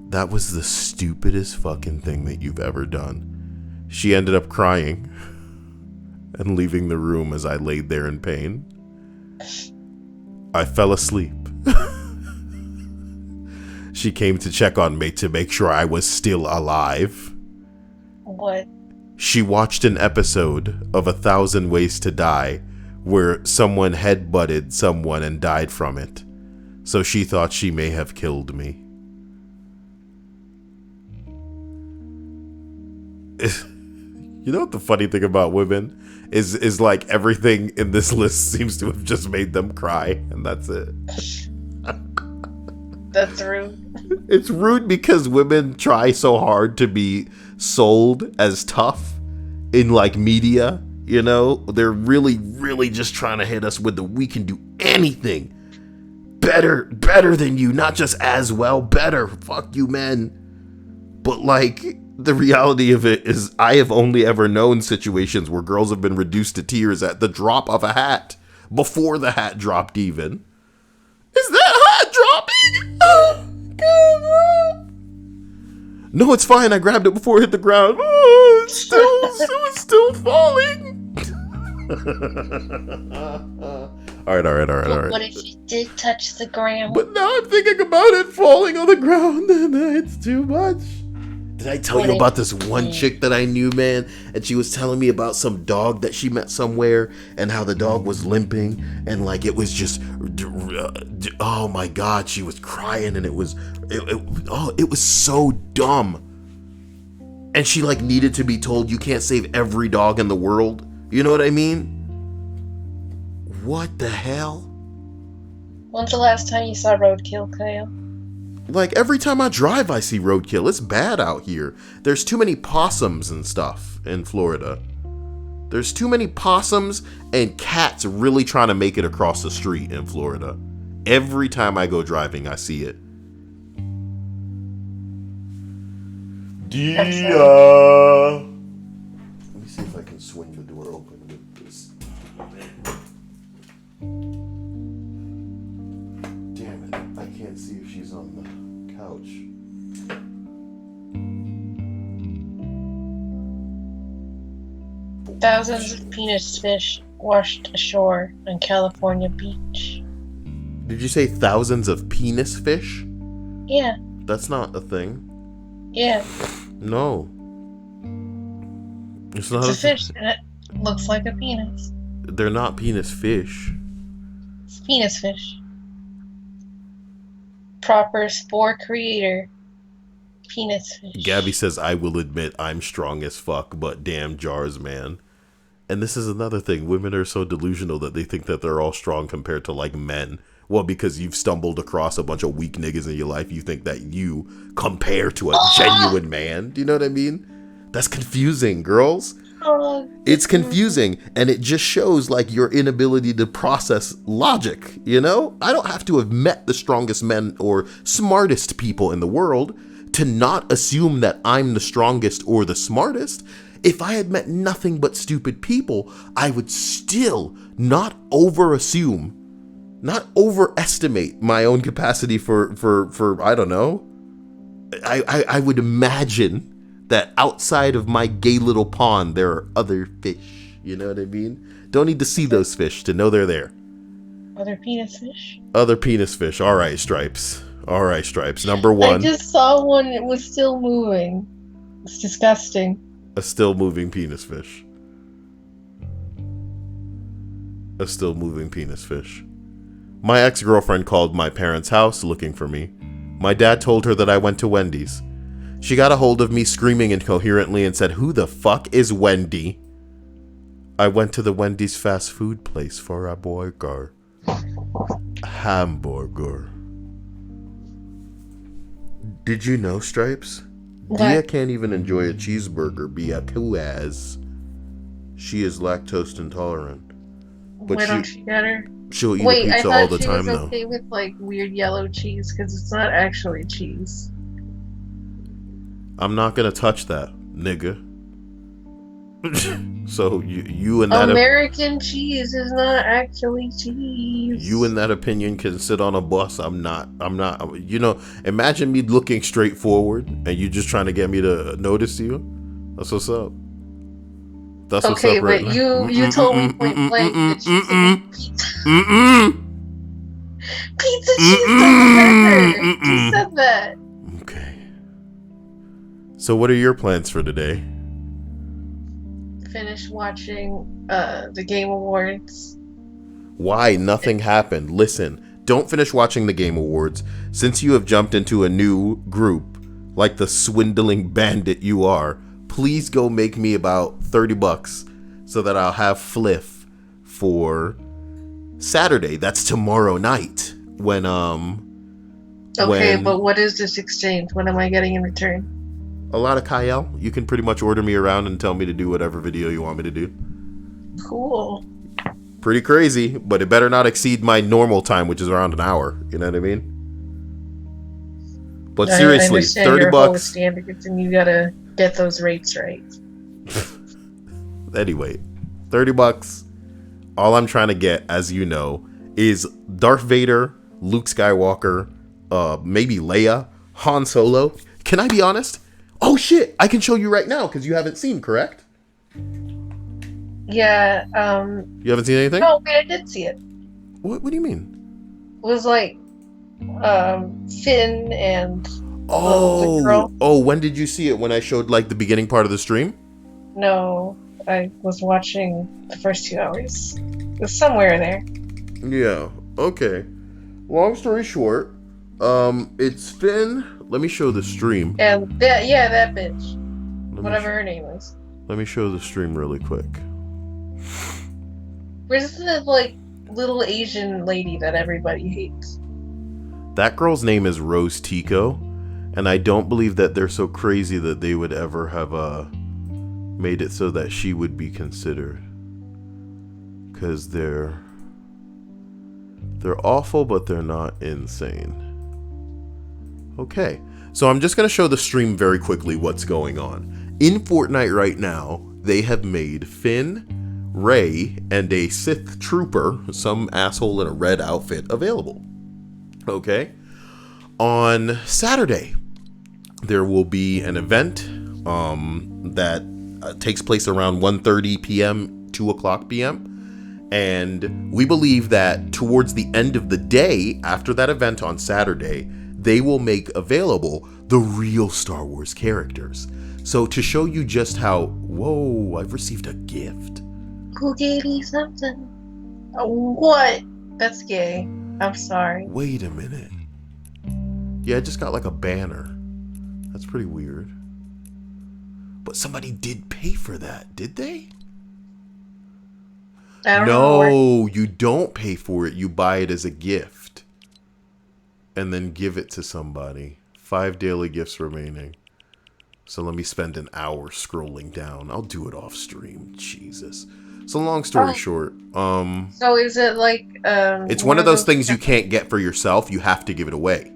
that was the stupidest fucking thing that you've ever done. She ended up crying and leaving the room as I laid there in pain. I fell asleep. She came to check on me to make sure I was still alive. What? She watched an episode of 1,000 Ways to Die where someone headbutted someone and died from it. So she thought she may have killed me. You know what the funny thing about women is like everything in this list seems to have just made them cry, and that's it. That's rude. It's rude because women try so hard to be sold as tough in like media, they're really, really just trying to hit us with the we can do anything better than you, not just as well, better, fuck you men. But like the reality of it is I have only ever known situations where girls have been reduced to tears at the drop of a hat, before the hat dropped even. Is that hat dropping? Oh, no, it's fine. I grabbed it before it hit the ground. Oh, it's still falling. All right. What if you did touch the ground? But now I'm thinking about it falling on the ground, and it's too much. Did I tell you about this one chick that I knew, man? And she was telling me about some dog that she met somewhere and how the dog was limping and like it was just, oh my God, she was crying and it was so dumb. And she like needed to be told you can't save every dog in the world. You know what I mean? What the hell? When's the last time you saw roadkill, Kyle? Like, every time I drive, I see roadkill. It's bad out here. There's too many possums and stuff in Florida. There's too many possums and cats really trying to make it across the street in Florida. Every time I go driving, I see it. Dia! Let me see if I can swing the door open with this. can't see if she's on the couch. Thousands of penis fish washed ashore on California beach. Did you say thousands of penis fish? Yeah, That's not a thing. yeah. No. It's not It's a fish and it looks like a penis. They're not penis fish. It's penis fish. Proper spore creator. Penis fish. Gabby says, I will admit I'm strong as fuck, but damn jars, man. And this is another thing. Women are so delusional that they think that they're all strong compared to, like, men. Well, because you've stumbled across a bunch of weak niggas in your life, you think that you compare to a genuine man. Do you know what I mean? That's confusing, girls. It's confusing, and it just shows, like, your inability to process logic, you know? I don't have to have met the strongest men or smartest people in the world to not assume that I'm the strongest or the smartest. If I had met nothing but stupid people, I would still not overestimate my own capacity for I don't know. I would imagine that outside of my gay little pond, there are other fish. You know what I mean? Don't need to see those fish to know they're there. Other penis fish? Other penis fish. All right, Stripes. All right, Stripes. Number one. I just saw one. It was still moving. It's disgusting. A still moving penis fish. A still moving penis fish. My ex-girlfriend called my parents' house looking for me. My dad told her that I went to Wendy's. She got a hold of me screaming incoherently and said, "Who the fuck is Wendy?" I went to the Wendy's fast food place for a burger. Hamburger. Did you know, Stripes? What? Dia can't even enjoy a cheeseburger because she is lactose intolerant. But Why don't you get her? She'll eat Wait, a I pizza thought all the she time, was though. okay with like weird yellow cheese because it's not actually cheese. I'm not gonna touch that, nigga. So you and that American cheese is not actually cheese. you and that opinion can sit on a bus. I'm not. You know, imagine me looking straight forward and you just trying to get me to notice you. That's what's up. That's what's Okay, up right but now. you told me point blank that cheese pizza. Pizza cheese doesn't hurt. You said that. Okay. So what are your plans for today? Finish watching the Game Awards. Why nothing happened? Listen, don't finish watching the Game Awards. Since you have jumped into a new group, like the swindling bandit you are, please go make me about $30 so that I'll have Fliff for Saturday. That's tomorrow night. When Okay, but what is this exchange? What am I getting in return? a lot of Kyle. You can pretty much order me around and tell me to do whatever video you want me to do. Cool. Pretty crazy, but it better not exceed my normal time, which is around an hour. You know what I mean? But seriously, I understand $30 your whole standards, and you gotta get those rates right. Anyway, $30. All I'm trying to get, as you know, is Darth Vader, Luke Skywalker, maybe Leia, Han Solo. Can I be honest? Oh shit, I can show you right now because you haven't seen, correct? Yeah, You haven't seen anything? no, wait, I did see it. What do you mean? It was like, Finn and the Oh, girl. when did you see it? When I showed like the beginning part of the stream? No, I was watching the first 2 hours. It was somewhere there. Yeah, okay. Long story short, it's Finn. Let me show the stream. And that bitch. Let me Whatever her name is. Let me show the stream really quick. Where's the, like, little Asian lady that everybody hates? That girl's name is Rose Tico, and I don't believe that they're so crazy that they would ever have made it so that she would be considered. Because they're awful, but they're not insane. Okay, so I'm just going to show the stream very quickly what's going on. In Fortnite right now, they have made Finn, Rey, and a Sith trooper, some asshole in a red outfit, available. Okay? On Saturday, there will be an event that takes place around 1:30 p.m., 2 o'clock p.m. And we believe that towards the end of the day, after that event on Saturday, they will make available the real Star Wars characters. So to show you just how, whoa, I've received a gift. Who gave you something? What? That's gay. I'm sorry. Wait a minute. Yeah, I just got like a banner. That's pretty weird. But somebody did pay for that, did they? I don't know. No, you don't pay for it. You buy it as a gift. And then give it to somebody. 5 daily gifts remaining. So let me spend an hour scrolling down. I'll do it off stream. Jesus. So long story short, So is it like it's one of those things you can't get for yourself. You have to give it away.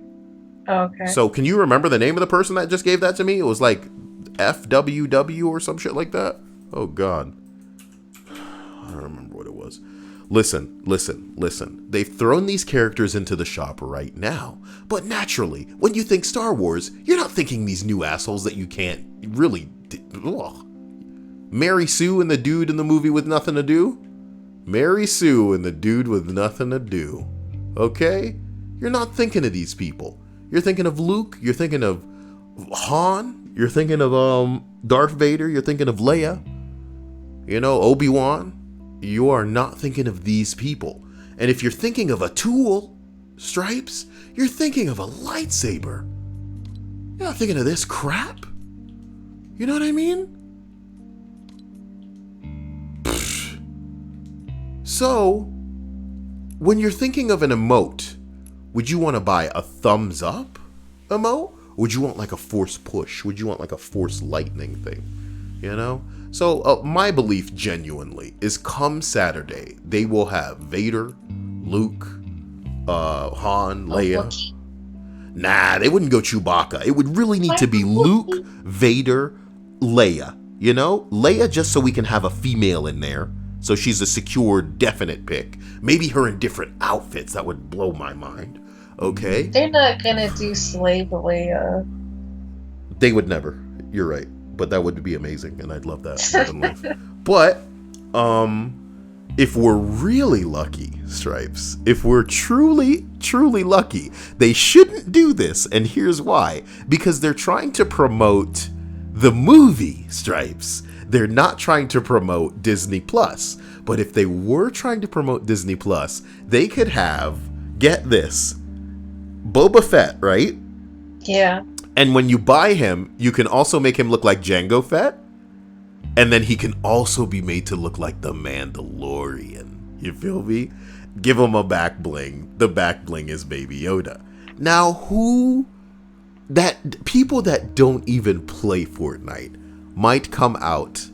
Okay. So can you remember the name of the person that just gave that to me? It was like FWW or some shit like that. Oh God. I don't remember what it was. Listen. They've thrown these characters into the shop right now. But naturally, when you think Star Wars, you're not thinking these new assholes that you can't really... Ugh. Mary Sue and the dude in the movie with nothing to do? Mary Sue and the dude with nothing to do. Okay? You're not thinking of these people. You're thinking of Luke. You're thinking of Han. You're thinking of Darth Vader. You're thinking of Leia. You know, Obi-Wan. You are not thinking of these people. And if you're thinking of a tool, Stripes, you're thinking of a lightsaber. You're not thinking of this crap. You know what I mean? So, when you're thinking of an emote, would you want to buy a thumbs up emote? Or would you want like a force push? Would you want like a force lightning thing? You know? So my belief genuinely is come Saturday, they will have Vader, Luke, Han, Leia. Nah, they wouldn't go Chewbacca. It would really need to be Luke, Vader, Leia. You know? Leia just so we can have a female in there. So she's a secure, definite pick. Maybe her in different outfits. That would blow my mind. Okay? They're not gonna do Slave Leia. They would never. You're right. But that would be amazing, and I'd love that. But, if we're really lucky, Stripes, if we're truly, truly lucky, they shouldn't do this, and here's why. Because they're trying to promote the movie, Stripes. They're not trying to promote Disney Plus. But if they were trying to promote Disney Plus, they could have, get this, Boba Fett, right? Yeah. And when you buy him, you can also make him look like Jango Fett. And then he can also be made to look like the Mandalorian. You feel me? Give him a back bling. The back bling is Baby Yoda. Now, people that don't even play Fortnite might come out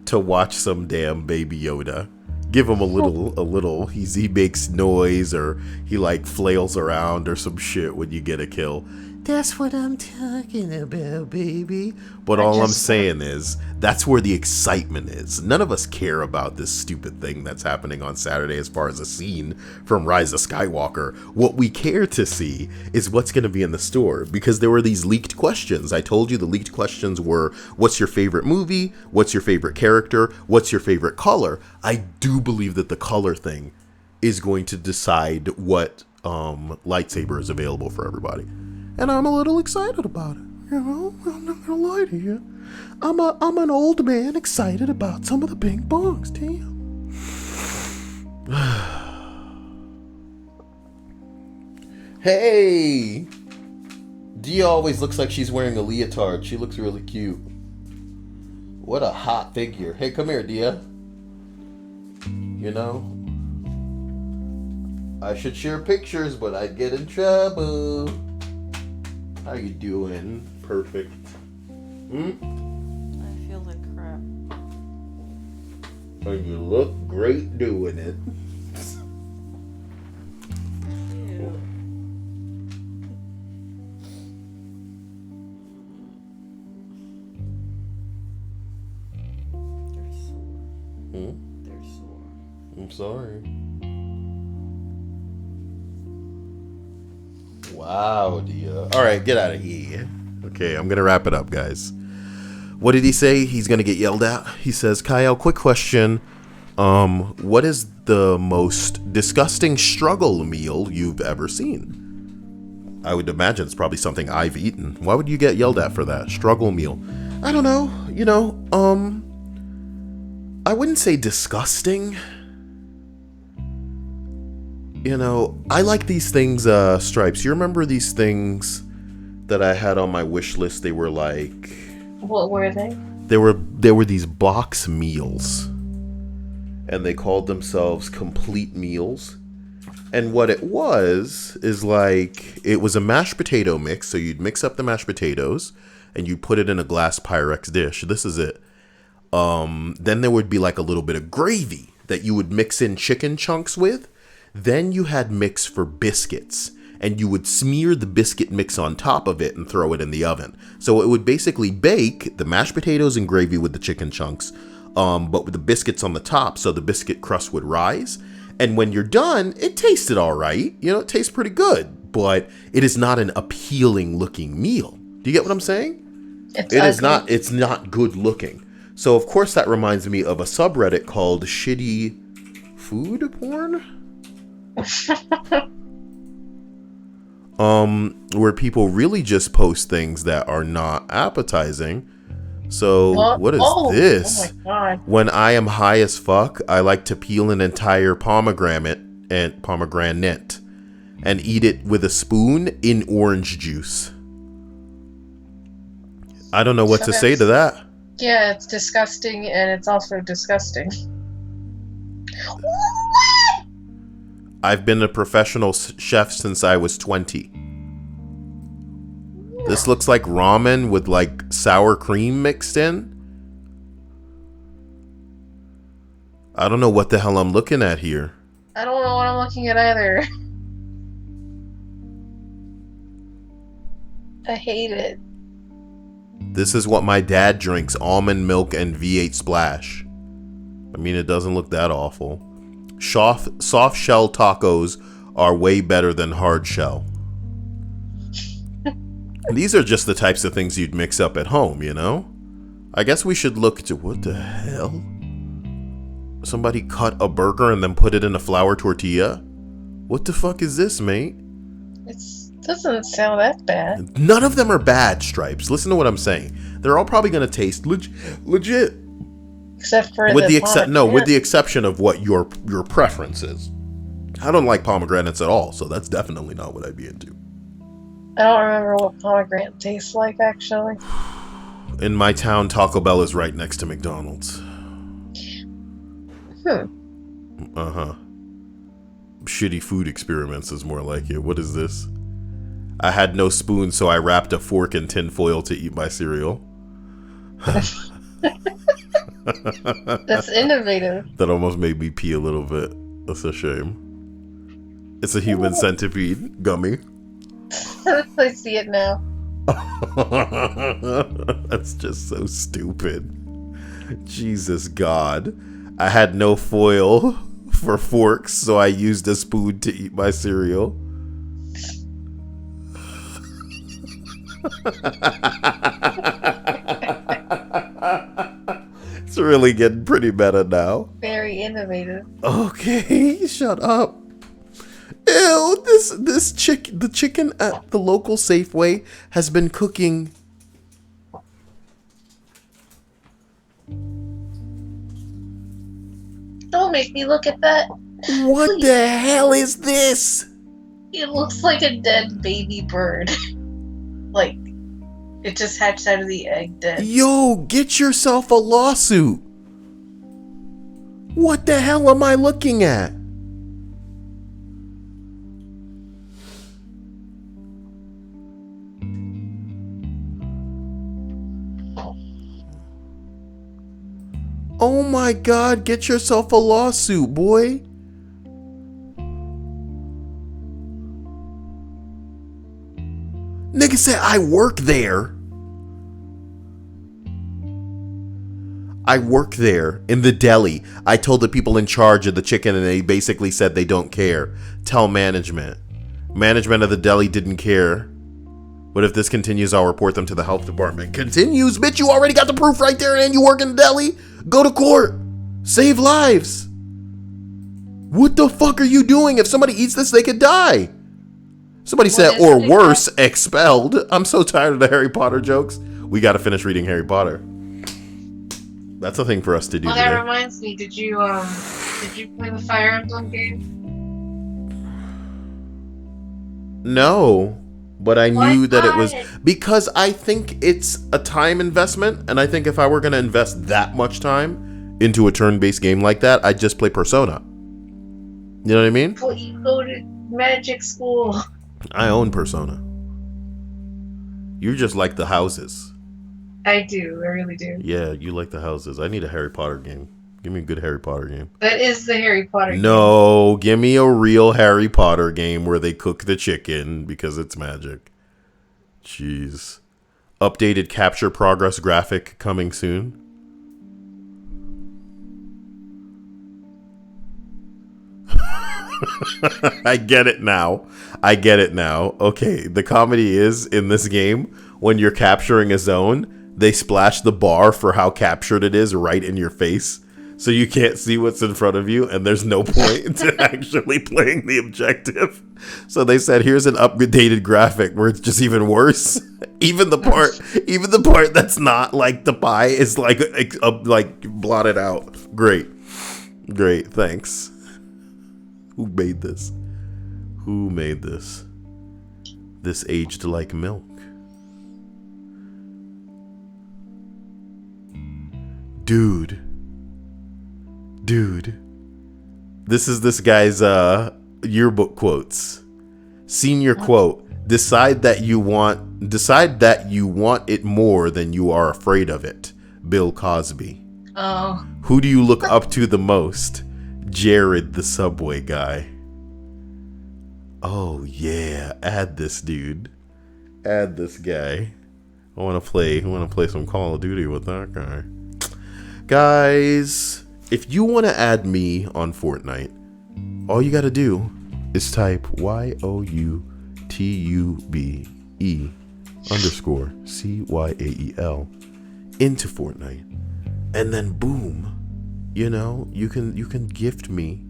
to watch some damn Baby Yoda. Give him a little, he makes noise or he like flails around or some shit when you get a kill. That's what I'm talking about, baby. But all I'm saying is, that's where the excitement is. None of us care about this stupid thing that's happening on Saturday as far as a scene from Rise of Skywalker. What we care to see is what's going to be in the store. Because there were these leaked questions. I told you the leaked questions were, what's your favorite movie? What's your favorite character? What's your favorite color? I do believe that the color thing is going to decide what lightsaber is available for everybody. And I'm a little excited about it. You know, I'm not gonna lie to you. I'm an old man excited about some of the bing bongs. Damn. Hey, Dia always looks like she's wearing a leotard. She looks really cute. What a hot figure. Hey, come here, Dia. You know, I should share pictures, but I'd get in trouble. How you doing? Perfect. I feel like crap. And you look great doing it. Ew. They're sore. They're sore. I'm sorry. Wow, dear. All right, get out of here. Okay, I'm going to wrap it up, guys. What did he say? He's going to get yelled at. He says, Kyle, quick question. What is the most disgusting struggle meal you've ever seen? I would imagine it's probably something I've eaten. Why would you get yelled at for that? Struggle meal. I don't know. I wouldn't say disgusting. I like these things, Stripes. You remember these things that I had on my wish list? They were like... What were they? They were these box meals. And they called themselves complete meals. And what it was is like, it was a mashed potato mix. So you'd mix up the mashed potatoes and you put it in a glass Pyrex dish. This is it. Then there would be like a little bit of gravy that you would mix in chicken chunks with. Then you had mix for biscuits, and you would smear the biscuit mix on top of it and throw it in the oven. So it would basically bake the mashed potatoes and gravy with the chicken chunks, but with the biscuits on the top, so the biscuit crust would rise. And when you're done, it tasted all right. It tastes pretty good, but it is not an appealing looking meal. Do you get what I'm saying? It's not good looking. So of course that reminds me of a subreddit called Shitty Food Porn. Where people really just post things that are not appetizing. So what is this? Oh my God. When I am high as fuck, I like to peel an entire pomegranate and eat it with a spoon in orange juice. I don't know what to say to that. Yeah, it's disgusting, and it's also disgusting. I've been a professional chef since I was 20. This looks like ramen with like sour cream mixed in. I don't know what the hell I'm looking at here. I don't know what I'm looking at either. I hate it. This is what my dad drinks, almond milk and V8 Splash. I mean, it doesn't look that awful. Soft shell tacos are way better than hard shell. These are just the types of things you'd mix up at home, I guess we should look to... What the hell? Somebody cut a burger and then put it in a flour tortilla? What the fuck is this, mate? It doesn't sound that bad. None of them are bad, Stripes. Listen to what I'm saying. They're all probably going to taste legit. Except for with the exception of what your preference is. I don't like pomegranates at all, so that's definitely not what I'd be into. I don't remember what pomegranate tastes like, actually. In my town, Taco Bell is right next to McDonald's. Uh-huh. Shitty food experiments is more like it. What is this? I had no spoon, so I wrapped a fork in tin foil to eat my cereal. That's innovative. That almost made me pee a little bit. That's a shame. It's a human centipede gummy. I see it now. That's just so stupid. Jesus God. I had no foil for forks, so I used a spoon to eat my cereal. It's really getting pretty meta now. Very innovative. Okay, shut up. Ew, the chicken at the local Safeway has been cooking. Don't make me look at that. What Please. the hell is this? It looks like a dead baby bird. Like, it just hatched out of the egg dead. Yo, get yourself a lawsuit. What the hell am I looking at? Oh my God, get yourself a lawsuit, boy. Nigga said, I work there. I work there in the deli. I told the people in charge of the chicken and they basically said they don't care. Tell management. Management of the deli didn't care. But if this continues, I'll report them to the health department. Continues? Bitch, you already got the proof right there and you work in the deli? Go to court. Save lives. What the fuck are you doing? If somebody eats this, they could die. Somebody said, or worse, expelled. I'm so tired of the Harry Potter jokes. We got to finish reading Harry Potter. That's a thing for us to do Well, today. that reminds me. Did you play the Fire Emblem game? No, but I Why knew that it was not? because I think it's a time investment, and I think if I were going to invest that much time into a turn-based game like that, I'd just play Persona. You know what I mean? Well, you go to magic school. I own Persona. You're just like the houses. I do. I really do. Yeah, you like the houses. I need a Harry Potter game. Give me a good Harry Potter game. That is the Harry Potter game. No, give me a real Harry Potter game where they cook the chicken because it's magic. Jeez. Updated capture progress graphic coming soon. I get it now. Okay, the comedy is in this game, when you're capturing a zone, they splash the bar for how captured it is right in your face. So you can't see what's in front of you, and there's no point to actually playing the objective. So they said, here's an updated graphic where it's just even worse. Even the part that's not like the pie is like blotted out. Great, thanks. Who made this? This aged like milk. Dude. This is this guy's yearbook quotes. Senior quote: Decide that you want it more than you are afraid of it. Bill Cosby. Oh. Who do you look up to the most? Jared, the subway guy. Oh yeah, add this dude. Add this guy. I want to play some Call of Duty with that guy. Guys, if you want to add me on Fortnite, all you got to do is type YOUTUBE_CYAEL into Fortnite, and then boom, you know, you can gift me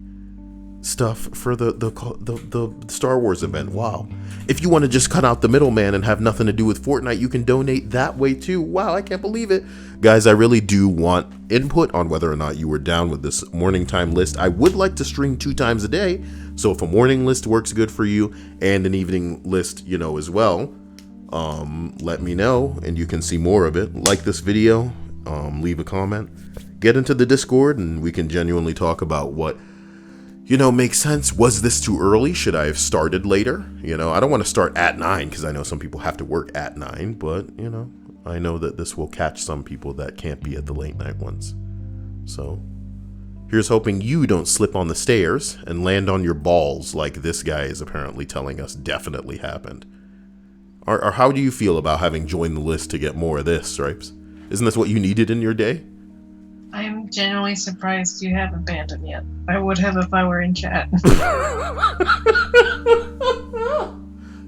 stuff for the Star Wars event. Wow. If you want to just cut out the middleman and have nothing to do with Fortnite, you can donate that way too. Wow, I can't believe it. Guys, I really do want input on whether or not you were down with this morning time list. I would like to stream 2 times a day, so if a morning list works good for you and an evening list, you know, as well, let me know and you can see more of it. Like this video, leave a comment, get into the Discord, and we can genuinely talk about what, you know, makes sense. Was this too early? Should I have started later? You know, I don't want to start at 9 because I know some people have to work at 9, but, you know, I know that this will catch some people that can't be at the late night ones. So here's hoping you don't slip on the stairs and land on your balls like this guy is apparently telling us definitely happened. Or how do you feel about having joined the list to get more of this, Stripes? Isn't this what you needed in your day? I'm genuinely surprised you haven't banned him yet. I would have if I were in chat.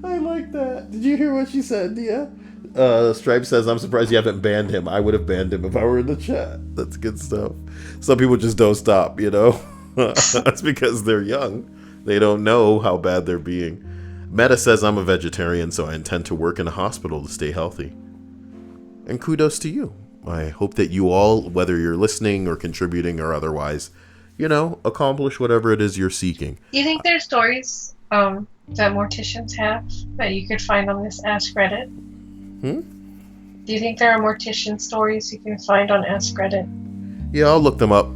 I like that. Did you hear what she said, Dia? Stripe says, I'm surprised you haven't banned him. I would have banned him if I were in the chat. That's good stuff. Some people just don't stop, you know? That's because they're young. They don't know how bad they're being. Meta says, I'm a vegetarian, so I intend to work in a hospital to stay healthy. And kudos to you. I hope that you all, whether you're listening or contributing or otherwise, you know, accomplish whatever it is you're seeking. Do you think there's stories that morticians have that you could find on this askreddit? Do you think there are mortician stories you can find on askreddit? Yeah, I'll look them up.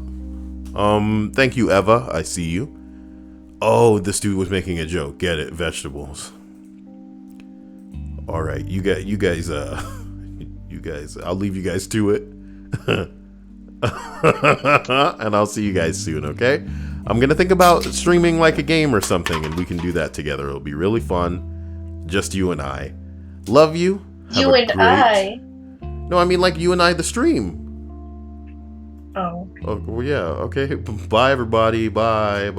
Thank you, Eva. I see you. Oh, this dude was making a joke. Get it? Vegetables. All right, you guys. I'll leave you guys to it. And I'll see you guys soon, okay? I'm gonna think about streaming like a game or something, and we can do that together. It'll be really fun. Just you and I. Love you. You and I? No, I mean like you and I, the stream. Oh. Oh, well, yeah, okay. Bye, everybody. Bye.